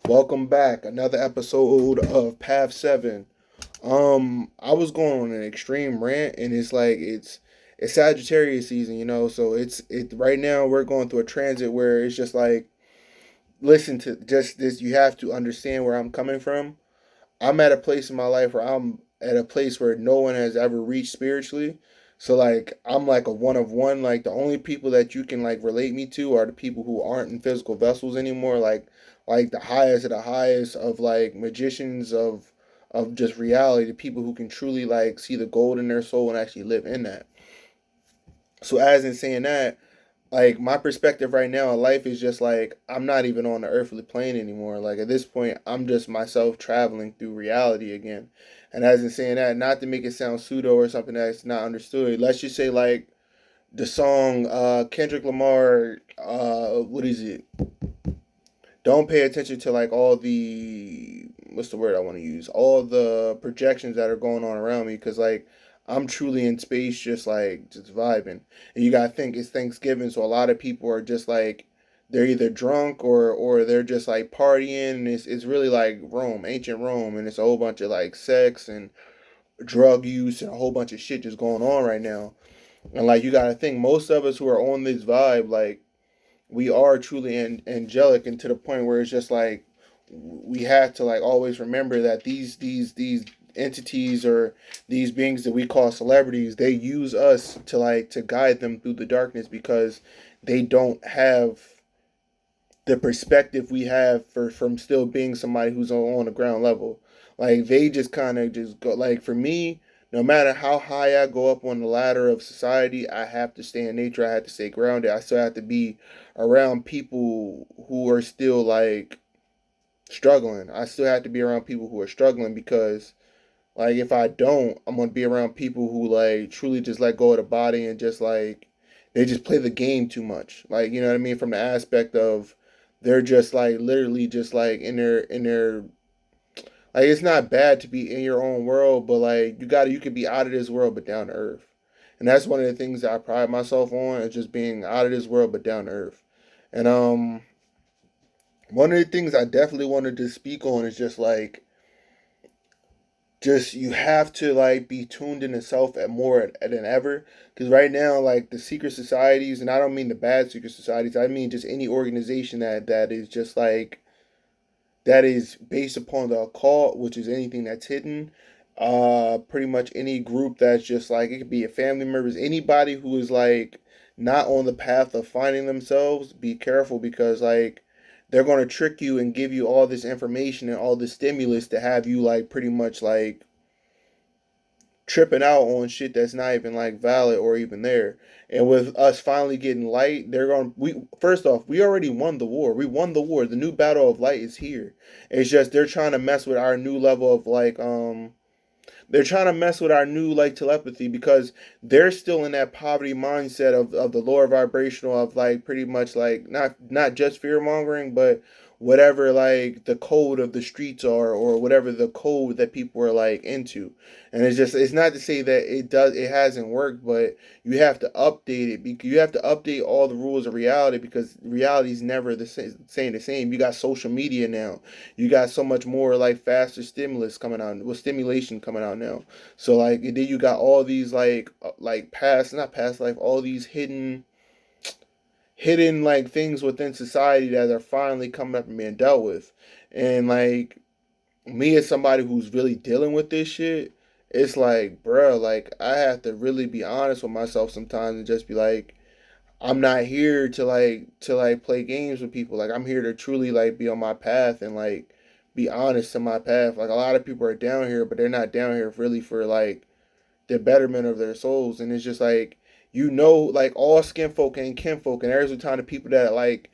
Welcome back. Another episode of Path 7. I was going on an extreme rant and it's Sagittarius season, so it right now we're going through a transit where it's just like listen to just this you have to understand where I'm coming from. I'm at a place in my life where I'm at a place where no one has ever reached spiritually. So like I'm like a one of one. Like the only people that you can like relate me to are the people who aren't in physical vessels anymore. Like the highest of the highest of like magicians of just reality. The people who can truly like see the gold in their soul and actually live in that. So as in saying that, like my perspective right now in life is just like I'm not even on the earthly plane anymore. Like at this point, I'm just myself traveling through reality again. And as in saying that, not to make it sound pseudo or something that's not understood. Let's just say like the song Kendrick Lamar, what is it? Don't pay attention to like all the what's the word I want to use? All the projections that are going on around me because like I'm truly in space just vibing. And you got to think it's Thanksgiving so a lot of people are just like they're either drunk or they're just like partying and it's really like Rome, ancient Rome and it's a whole bunch of like sex and drug use and a whole bunch of shit just going on right now. And like you got to think most of us who are on this vibe like we are truly angelic and to the point where it's just like we have to like always remember that these entities or these beings that we call celebrities they use us to like to guide them through the darkness because they don't have the perspective we have for from still being somebody who's on the ground level. Like they just kind of just go like for me, no matter how high I go up on the ladder of society, I have to stay in nature. I have to stay grounded. I still have to be around people who are still like struggling. I still have to be around people who are struggling because like if I don't, I'm gonna be around people who like truly just let go of the body and just like they just play the game too much. Like you know what I mean? From the aspect of they're just like literally just like in their like it's not bad to be in your own world, but like you could be out of this world but down to earth. And that's one of the things that I pride myself on is just being out of this world but down to earth. And one of the things I definitely wanted to speak on is just you have to like be tuned into self at more than ever because right now like the secret societies and I don't mean the bad secret societies I mean just any organization that is just like that is based upon the occult which is anything that's hidden pretty much any group that's just like it could be a family members anybody who is like not on the path of finding themselves be careful because like they're going to trick you and give you all this information and all this stimulus to have you like pretty much like tripping out on shit that's not even like valid or even there. And with us finally getting light, they're going we first off, we already won the war. We won the war. The new battle of light is here. It's just they're trying to mess with our new level of like they're trying to mess with our new like telepathy because they're still in that poverty mindset of the lower vibrational of like pretty much like not just fear mongering but whatever like the code of the streets are or whatever the code that people are like into. And it's just it's not to say that it hasn't worked but you have to update it because you have to update all the rules of reality because reality is never the same. You got social media now, you got so much more like faster stimulus coming out with stimulation coming out now. So like and then you got all these like past not past life all these hidden like things within society that are finally coming up and being dealt with. And like me as somebody who's really dealing with this shit, it's like, bruh, like I have to really be honest with myself sometimes and just be like, I'm not here to like play games with people. Like I'm here to truly like be on my path and like be honest to my path. Like a lot of people are down here, but they're not down here really for like the betterment of their souls. And it's just like like all skin folk and kinfolk, and there's the time the people that like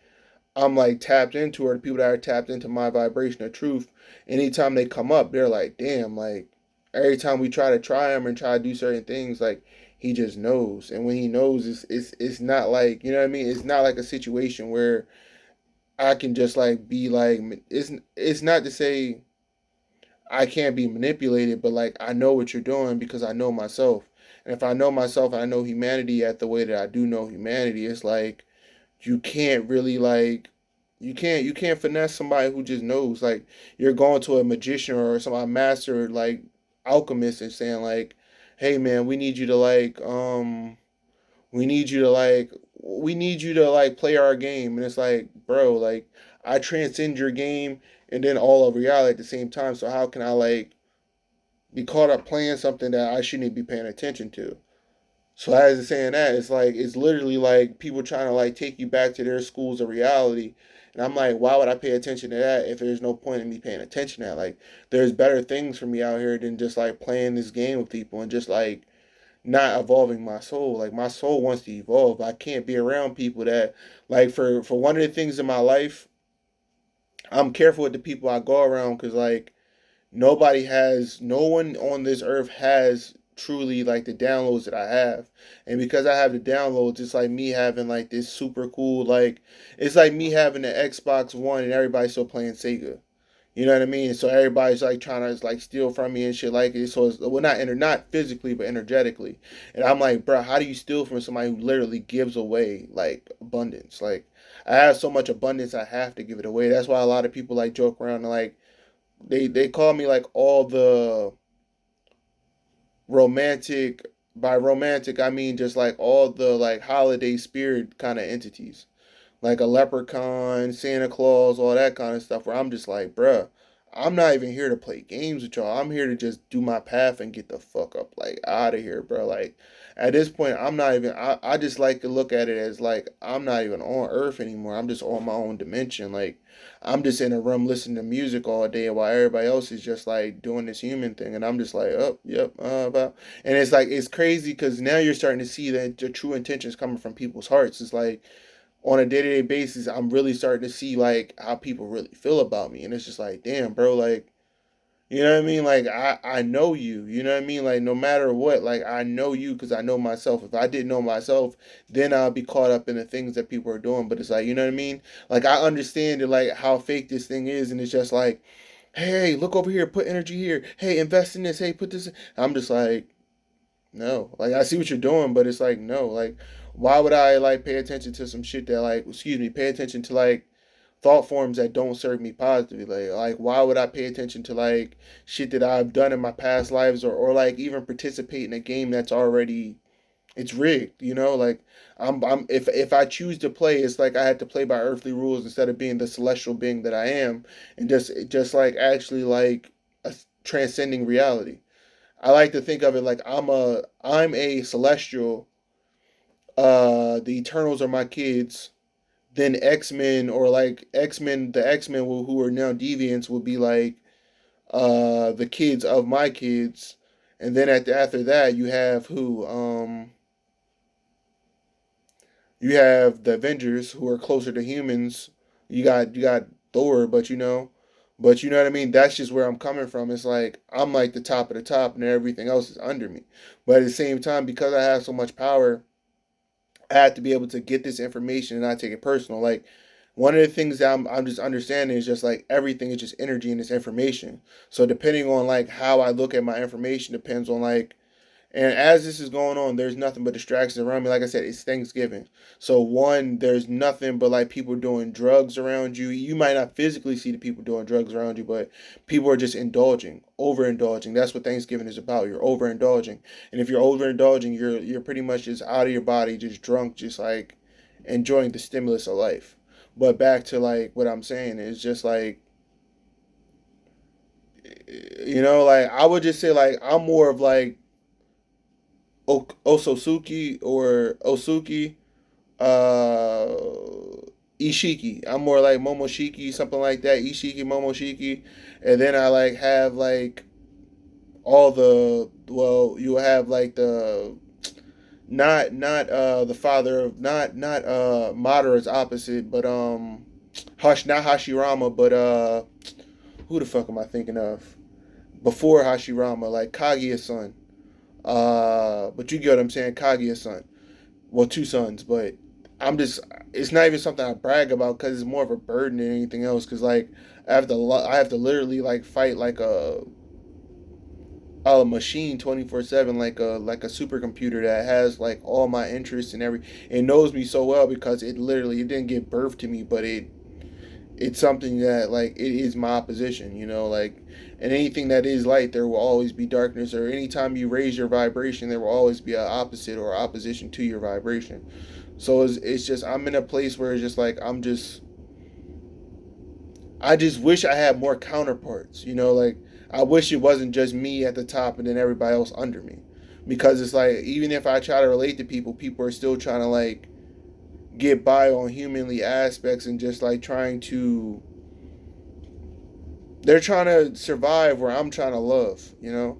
I'm like tapped into or the people that are tapped into my vibration of truth. Anytime they come up, they're like, damn, like every time we try him and try to do certain things, like he just knows. And when he knows, it's not like you know what I mean. It's not like a situation where I can just like be like it's not to say I can't be manipulated, but like I know what you're doing because I know myself. And if I know myself and I know humanity at the way that I do know humanity, it's like you can't really like You can't finesse somebody who just knows. Like you're going to a magician or some master like alchemist and saying like, "Hey man, we need you to like we need you to like play our game." And it's like, bro, like I transcend your game and then all of reality at the same time. So how can I like be caught up playing something that I shouldn't be paying attention to? So as it's saying that, it's like it's literally like people trying to like take you back to their schools of reality. And I'm like, why would I pay attention to that if there's no point in me paying attention to that? Like there's better things for me out here than just like playing this game with people and just like not evolving my soul. Like my soul wants to evolve. I can't be around people that like for one of the things in my life, I'm careful with the people I go around because like no one on this earth has truly like the downloads that I have. And because I have the downloads, it's like me having like this super cool like it's like me having the Xbox One and everybody still playing Sega. You know what I mean? So everybody's like trying to like steal from me and shit like it. So it's well not physically but energetically. And I'm like, bro, how do you steal from somebody who literally gives away like abundance? Like I have so much abundance I have to give it away. That's why a lot of people like joke around and like they call me like all the romantic by romantic I mean just like all the like holiday spirit kind of entities like a leprechaun, Santa Claus, all that kind of stuff. Where I'm just like, bruh, I'm not even here to play games with y'all. I'm here to just do my path and get the fuck up, like out of here, bro. Like at this point, I'm not even. I just like to look at it as like I'm not even on Earth anymore. I'm just on my own dimension. Like I'm just in a room listening to music all day while everybody else is just like doing this human thing, and I'm just like, oh, yep, about. And it's like it's crazy because now you're starting to see that the true intentions coming from people's hearts. It's like on a day to day basis, I'm really starting to see like how people really feel about me, and it's just like, damn, bro, like you know what I mean? Like I know you, you know what I mean? Like no matter what, like I know you because I know myself. If I didn't know myself, then I'll be caught up in the things that people are doing. But it's like you know what I mean? Like I understand it, like how fake this thing is, and it's just like, hey, look over here, put energy here. Hey, invest in this. Hey, put this. I'm just like, no, like I see what you're doing, but it's like no, like why would I like pay attention to some shit that like excuse me, pay attention to like thought forms that don't serve me positively. Like why would I pay attention to like shit that I've done in my past lives or like even participate in a game that's already it's rigged, you know? Like I'm if I choose to play, it's like I had to play by earthly rules instead of being the celestial being that I am and just like actually like a, transcending reality. I like to think of it like I'm a celestial. The Eternals are my kids. Then X Men or like X Men who are now deviants will be like the kids of my kids. And then after that, you have who? You have the Avengers who are closer to humans. You got Thor, but you know what I mean. That's just where I'm coming from. It's like I'm like the top of the top, and everything else is under me. But at the same time, because I have so much power, I have to be able to get this information and not take it personal. Like one of the things that I'm just understanding is just like everything is just energy and it's information. So depending on like how I look at my information depends on like and as this is going on, there's nothing but distractions around me. Like I said, it's Thanksgiving. So one, there's nothing but like people doing drugs around you. You might not physically see the people doing drugs around you, but people are just indulging, overindulging. That's what Thanksgiving is about. You're overindulging. And if you're overindulging, you're pretty much just out of your body, just drunk, just like enjoying the stimulus of life. But back to like what I'm saying is just like like I would just say like I'm more of like Ososuke or Osuki, uh, Ishiki. I'm more like Momoshiki, something like that. Ishiki, Momoshiki, and then I like have like all the you have like the not the father of not Madara's opposite, but not Hashirama, but who the fuck am I thinking of? Before Hashirama, like Kaguya's son. But you get what I'm saying, Kaguya's son. Well, two sons, but I'm just it's not even something I brag about because it's more of a burden than anything else. Because like I have to literally like fight like a machine 24/7, like a supercomputer that has like all my interests and every it knows me so well because it didn't give birth to me, but it's something that like it is my opposition, like, and anything that is light, there will always be darkness, or anytime you raise your vibration, there will always be an opposite or opposition to your vibration. So it's just, I'm in a place where it's just like, I just wish I had more counterparts, like, I wish it wasn't just me at the top and then everybody else under me. Because it's like, even if I try to relate to people, people are still trying to like get by on humanly aspects and just like they're trying to survive where I'm trying to love. And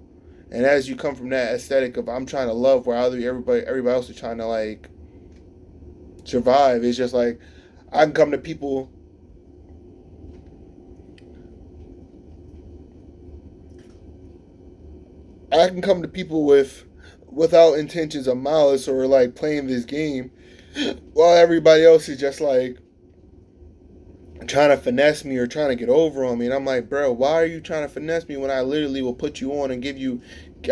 as you come from that aesthetic of I'm trying to love where everybody else is trying to like survive, it's just like I can come to people I can come to people without intentions of malice or like playing this game, while everybody else is just like trying to finesse me or trying to get over on me. And I'm like, bro, why are you trying to finesse me when I literally will put you on and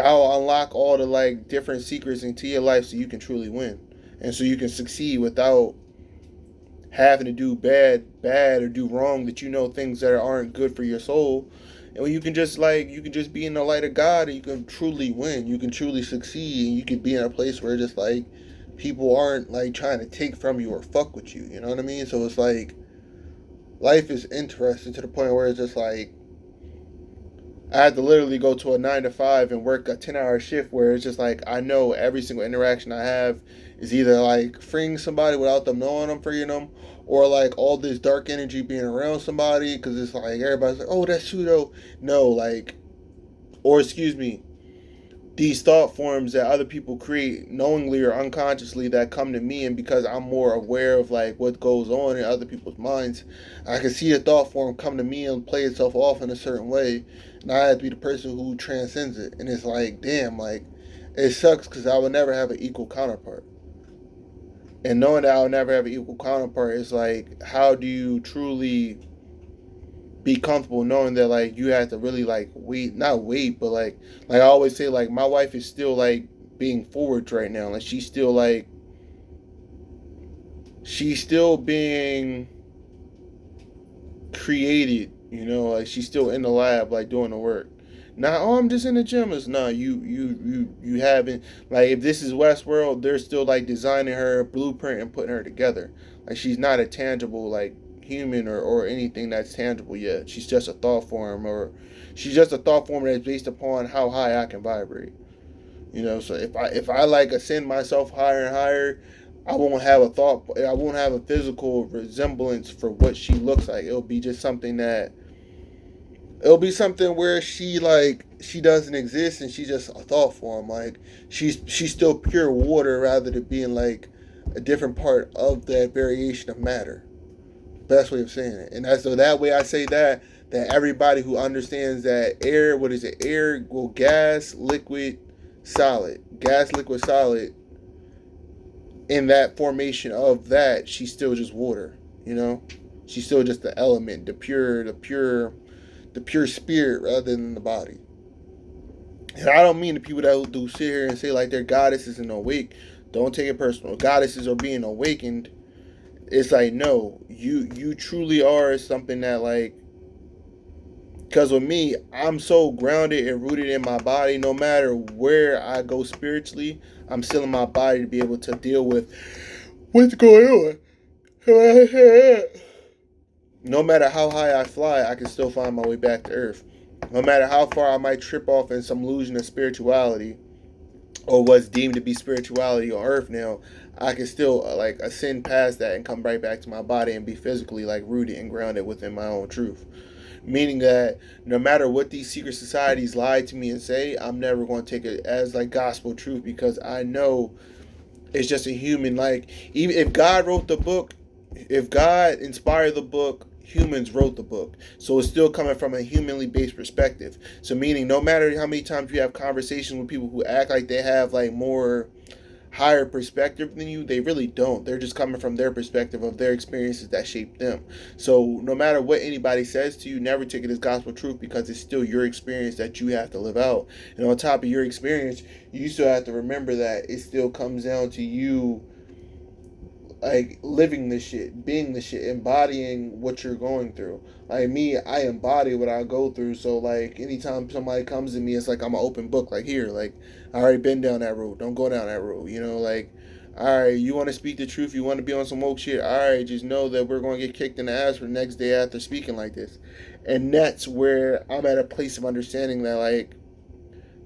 I'll unlock all the like different secrets into your life so you can truly win. And so you can succeed without having to do bad or do wrong, that things that aren't good for your soul. And when you can just be in the light of God, and you can truly win, you can truly succeed, and you can be in a place where just like people aren't like trying to take from you or fuck with you. You know what I mean? So it's like life is interesting to the point where it's just like I had to literally go to a 9 to 5 and work a 10-hour shift, where it's just like I know every single interaction I have is either like freeing somebody without them knowing I'm freeing them, or like all this dark energy being around somebody, because it's like everybody's like, oh, that's pseudo. No, like, or excuse me, these thought forms that other people create knowingly or unconsciously that come to me, and because I'm more aware of like what goes on in other people's minds, I can see a thought form come to me and play itself off in a certain way, and I have to be the person who transcends it. And it's like, damn, like, it sucks because I would never have an equal counterpart. And knowing that I'll never have an equal counterpart is like, how do you truly be comfortable knowing that like you have to really like wait, not wait, but like I always say, like my wife is still like being forward right now. Like she's still being created, like she's still in the lab, like doing the work. Now, oh, I'm just in the gym. It's not you haven't, like, if this is Westworld, they're still like designing her blueprint and putting her together. Like she's not a tangible like human or anything that's tangible yet. She's just a thought form, or she's just a thought form that's based upon how high I can vibrate. So if I like ascend myself higher and higher, I won't have a physical resemblance for what she looks like. It'll be something where she doesn't exist, and she's just a thought form. Like she's still pure water, rather than being like a different part of that variation of matter. Best way of saying it. And that's so that way I say that everybody who understands that air, what is it? Air, well, gas, liquid, solid. Gas, liquid, solid. In that formation of that, she's still just water. She's still just the element, the pure spirit rather than the body. And I don't mean the people that do sit here and say like they're goddesses and awake. Don't take it personal. Goddesses are being awakened. It's like, no, you truly are something that like, because with me, I'm so grounded and rooted in my body. No matter where I go spiritually, I'm still in my body to be able to deal with what's going on. No matter how high I fly, I can still find my way back to earth. No matter how far I might trip off in some illusion of spirituality, or what's deemed to be spirituality on earth now, I can still like ascend past that and come right back to my body and be physically like rooted and grounded within my own truth. Meaning that no matter what these secret societies lie to me and say, I'm never going to take it as like gospel truth, because I know it's just a human. Like, even if God wrote the book, if God inspired the book, humans wrote the book. So it's still coming from a humanly based perspective. So meaning no matter how many times you have conversations with people who act like they have like more higher perspective than you, they really don't. They're just coming from their perspective of their experiences that shaped them. So no matter what anybody says to you, never take it as gospel truth, because it's still your experience that you have to live out. And on top of your experience, you still have to remember that it still comes down to you like living this shit, being the shit, embodying what you're going through. Like me, I embody what I go through. So like anytime somebody comes to me, it's like I'm an open book. Like here, like I already been down that road. Don't go down that road. You know, like all right, you want to speak the truth. You want to be on some woke shit. All right, just know that we're going to get kicked in the ass for the next day after speaking like this. And that's where I'm at a place of understanding that like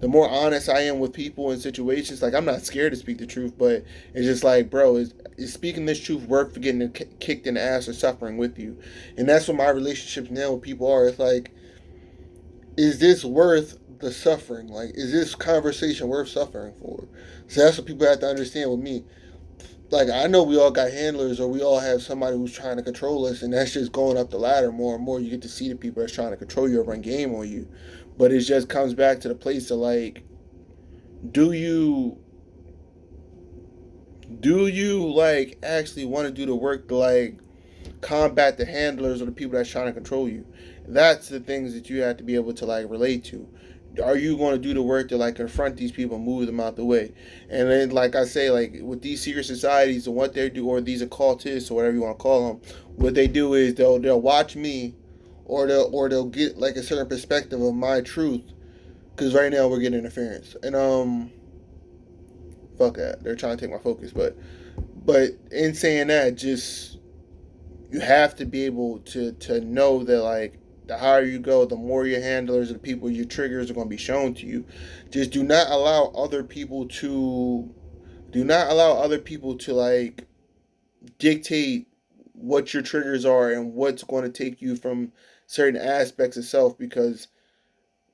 the more honest I am with people and situations, like I'm not scared to speak the truth, but it's just like, bro, is speaking this truth worth for getting kicked in the ass or suffering with you? And that's what my relationships now with people are. It's like, is this worth the suffering? Like, is this conversation worth suffering for? So that's what people have to understand with me. Like, I know we all got handlers or we all have somebody who's trying to control us, and that's just going up the ladder more and more. You get to see the people that's trying to control you or run game on you. But it just comes back to the place of like, do you like actually want to do the work to like combat the handlers or the people that's trying to control you? That's the things that you have to be able to like relate to. Are you going to do the work to like confront these people, move them out the way? And then, like I say, like with these secret societies and what they do, or these occultists or whatever you want to call them, what they do is they'll watch me, or they'll get like a certain perspective of my truth. Because right now we're getting interference, and fuck that. They're trying to take my focus, but in saying that, just you have to be able to know that like the higher you go, the more your handlers and people, your triggers are going to be shown to you. Just do not allow other people to like dictate what your triggers are and what's going to take you from certain aspects of self, because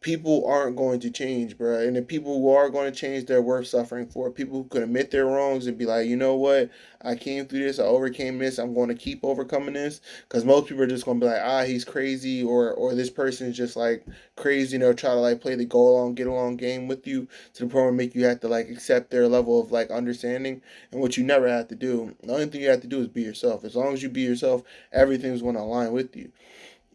people aren't going to change, bro. And the people who are going to change, they're worth suffering for. People who can admit their wrongs and be like, you know what, I came through this, I overcame this, I'm going to keep overcoming this. Because most people are just going to be like, he's crazy, or this person is just like crazy, and they'll try to like play the go along, get along game with you to the point where make you have to like accept their level of like understanding. And what you never have to do, the only thing you have to do is be yourself. As long as you be yourself, everything's going to align with you.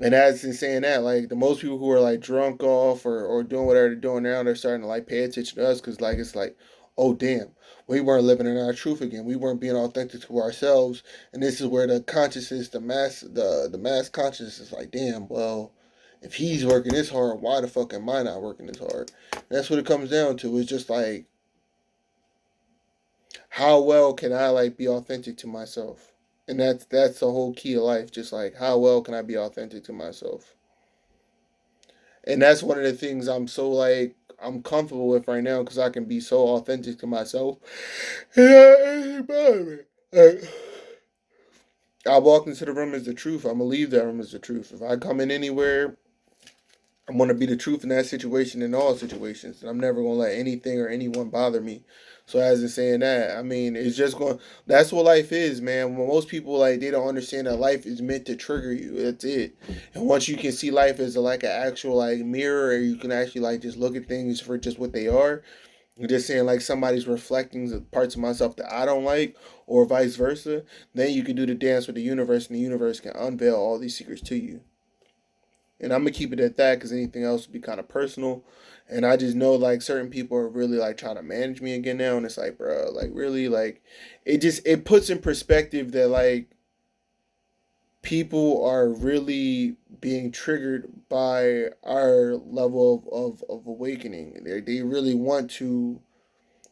And as in saying that, like the most people who are like drunk off or doing whatever they're doing now, they're starting to like pay attention to us because like it's like, oh damn, we weren't living in our truth again. We weren't being authentic to ourselves, and this is where the consciousness, the mass consciousness is like, damn, well, if he's working this hard, why the fuck am I not working this hard? And that's what it comes down to. It's just like, how well can I like be authentic to myself? And that's the whole key of life. Just like how well can I be authentic to myself? And that's one of the things I'm so like I'm comfortable with right now because I can be so authentic to myself. Like, I walk into the room as the truth. I'm gonna leave that room as the truth. If I come in anywhere, I'm gonna be the truth in that situation, in all situations, and I'm never gonna let anything or anyone bother me. So as in saying that, I mean, it's just going. That's what life is, man. When most people like they don't understand that life is meant to trigger you. That's it. And once you can see life as like an actual like mirror, or you can actually like just look at things for just what they are. You're just saying like somebody's reflecting the parts of myself that I don't like, or vice versa. Then you can do the dance with the universe, and the universe can unveil all these secrets to you. And I'm gonna keep it at that because anything else would be kind of personal. And I just know like certain people are really like trying to manage me again now, and it's like, bro, like really, like it puts in perspective that like people are really being triggered by our level of awakening. They really want to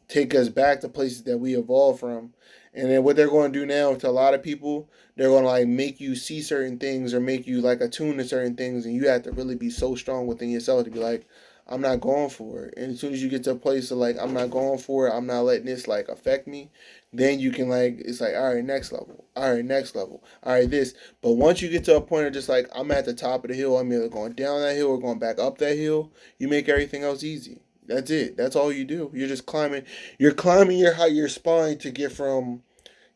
take us back to places that we evolved from. And then what they're going to do now to a lot of people, they're going to like make you see certain things or make you like attune to certain things, and you have to really be so strong within yourself to be like, I'm not going for it. And as soon as you get to a place of like, I'm not going for it, I'm not letting this like affect me, then you can like, it's like, all right, next level, all right, next level, all right, this. But once you get to a point of just like, I'm at the top of the hill, I'm either going down that hill or going back up that hill, you make everything else easy. That's it. That's all you do. You're just climbing. You're climbing your spine to get from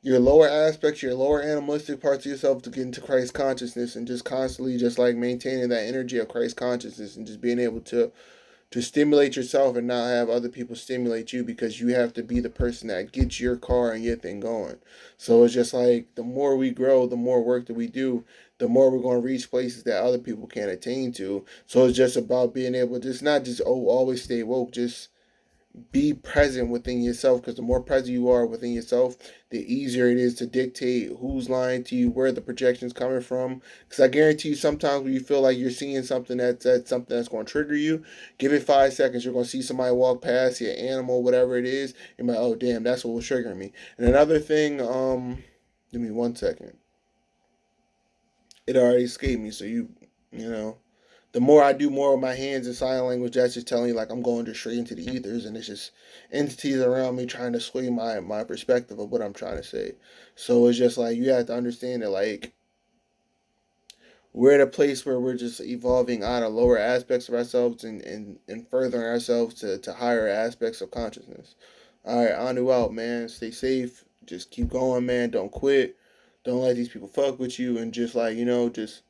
your lower aspects, your lower animalistic parts of yourself to get into Christ consciousness, and just constantly just like maintaining that energy of Christ consciousness and just being able to stimulate yourself and not have other people stimulate you, because you have to be the person that gets your car and your thing going. So it's just like the more we grow, the more work that we do, the more we're going to reach places that other people can't attain to. So it's just about being able to just not just always stay woke, just be present within yourself, because the more present you are within yourself, the easier it is to dictate who's lying to you, where the projection's coming from. Because I guarantee you, sometimes when you feel like you're seeing something that's something that's going to trigger you, give it 5 seconds. You're going to see somebody walk past you, animal, whatever it is. You're like, oh damn, that's what was triggering me. And another thing, give me 1 second. It already escaped me. So you know, the more I do more with my hands in sign language, that's just telling you like I'm going just straight into the ethers, and it's just entities around me trying to sway my perspective of what I'm trying to say. So it's just like you have to understand that like we're at a place where we're just evolving out of lower aspects of ourselves and furthering ourselves to higher aspects of consciousness. All right, on to out, man. Stay safe. Just keep going, man. Don't quit. Don't let these people fuck with you, and just like just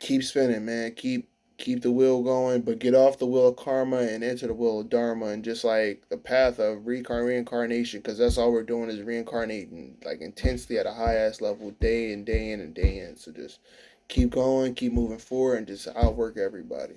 keep spinning, man. Keep the wheel going, but get off the wheel of karma and enter the wheel of dharma, and just like the path of reincarnation, because that's all we're doing is reincarnating like intensely at a high ass level, day in, day in, and day in. So just keep going, keep moving forward, and just outwork everybody.